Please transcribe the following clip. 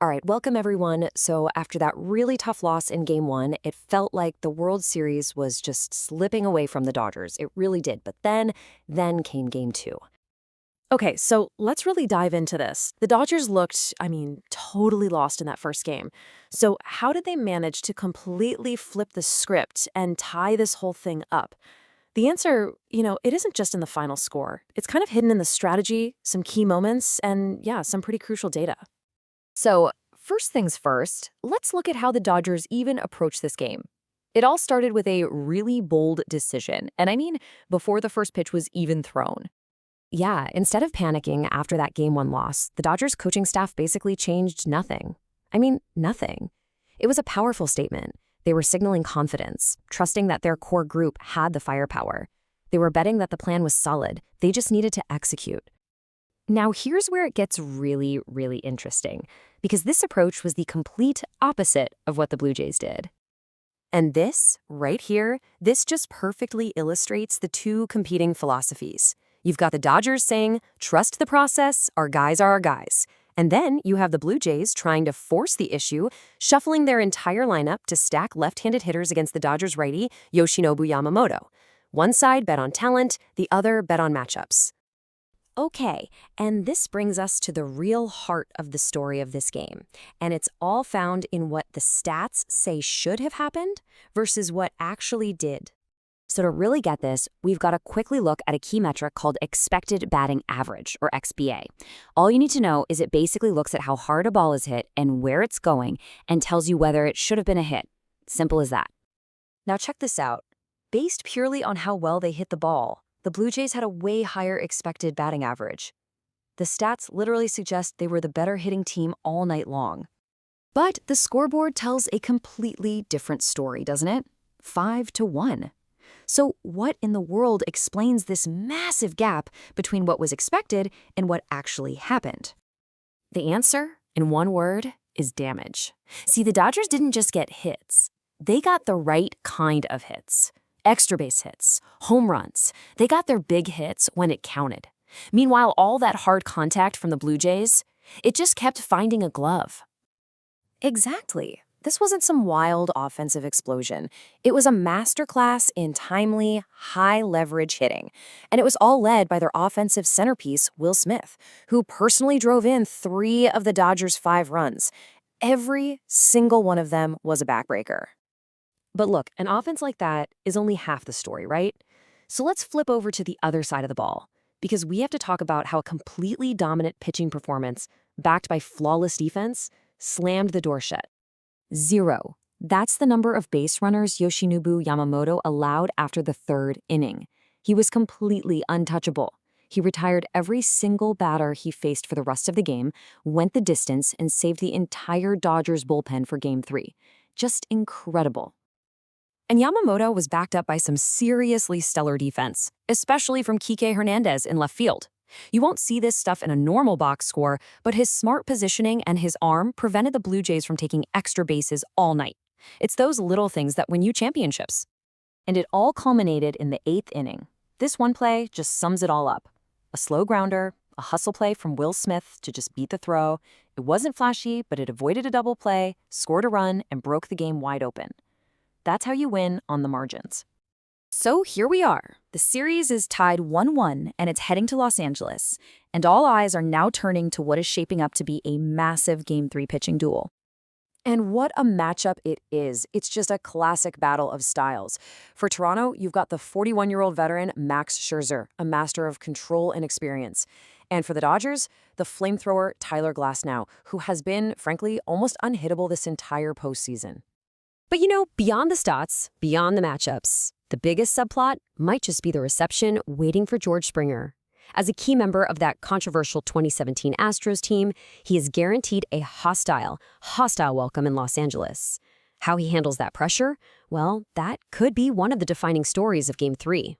All right, welcome everyone. So, after that really tough loss in game one, it felt like the World Series was just slipping away from the Dodgers. It really did. But then came game two. Okay, so let's really dive into this. The Dodgers looked, totally lost in that first game. So, how did they manage to completely flip the script and tie this whole thing up? The answer, it isn't just in the final score. It's kind of hidden in the strategy, some key moments, and yeah, some pretty crucial data. So, first things first, let's look at how the Dodgers even approached this game. It all started with a really bold decision, and I mean before the first pitch was even thrown. Yeah, instead of panicking after that game one loss, the Dodgers coaching staff basically changed nothing. I mean, nothing. It was a powerful statement. They were signaling confidence, trusting that their core group had the firepower. They were betting that the plan was solid. They just needed to execute. Now, here's where it gets really, really interesting, because this approach was the complete opposite of what the Blue Jays did. And this, right here, this just perfectly illustrates the two competing philosophies. You've got the Dodgers saying, trust the process, our guys are our guys. And then you have the Blue Jays trying to force the issue, shuffling their entire lineup to stack left-handed hitters against the Dodgers righty, Yoshinobu Yamamoto. One side bet on talent, the other bet on matchups. Okay, and this brings us to the real heart of the story of this game. And it's all found in what the stats say should have happened versus what actually did. So to really get this, we've got to quickly look at a key metric called expected batting average, or XBA. All you need to know is it basically looks at how hard a ball is hit and where it's going and tells you whether it should have been a hit. Simple as that. Now check this out. Based purely on how well they hit the ball, the Blue Jays had a way higher expected batting average. The stats literally suggest they were the better hitting team all night long. But the scoreboard tells a completely different story, doesn't it? 5-1. So what in the world explains this massive gap between what was expected and what actually happened? The answer, in one word, is damage. See, the Dodgers didn't just get hits. They got the right kind of hits. Extra base hits, home runs. They got their big hits when it counted. Meanwhile, all that hard contact from the Blue Jays, it just kept finding a glove. Exactly. This wasn't some wild offensive explosion. It was a masterclass in timely, high-leverage hitting. And it was all led by their offensive centerpiece, Will Smith, who personally drove in 3 of the Dodgers' 5 runs. Every single one of them was a backbreaker. But look, an offense like that is only half the story, right? So let's flip over to the other side of the ball, because we have to talk about how a completely dominant pitching performance, backed by flawless defense, slammed the door shut. 0. That's the number of base runners Yoshinobu Yamamoto allowed after the 3rd inning. He was completely untouchable. He retired every single batter he faced for the rest of the game, went the distance, and saved the entire Dodgers bullpen for Game 3. Just incredible. And Yamamoto was backed up by some seriously stellar defense, especially from Kike Hernandez in left field. You won't see this stuff in a normal box score, but his smart positioning and his arm prevented the Blue Jays from taking extra bases all night. It's those little things that win you championships. And it all culminated in the 8th inning. This one play just sums it all up. A slow grounder, a hustle play from Will Smith to just beat the throw. It wasn't flashy, but it avoided a double play, scored a run, and broke the game wide open. That's how you win on the margins. So here we are. The series is tied 1-1, and it's heading to Los Angeles. And all eyes are now turning to what is shaping up to be a massive Game 3 pitching duel. And what a matchup it is. It's just a classic battle of styles. For Toronto, you've got the 41-year-old veteran Max Scherzer, a master of control and experience. And for the Dodgers, the flamethrower Tyler Glasnow, who has been, frankly, almost unhittable this entire postseason. But beyond the stats, beyond the matchups, the biggest subplot might just be the reception waiting for George Springer. As a key member of that controversial 2017 Astros team, he is guaranteed a hostile welcome in Los Angeles. How he handles that pressure? Well, that could be one of the defining stories of Game 3.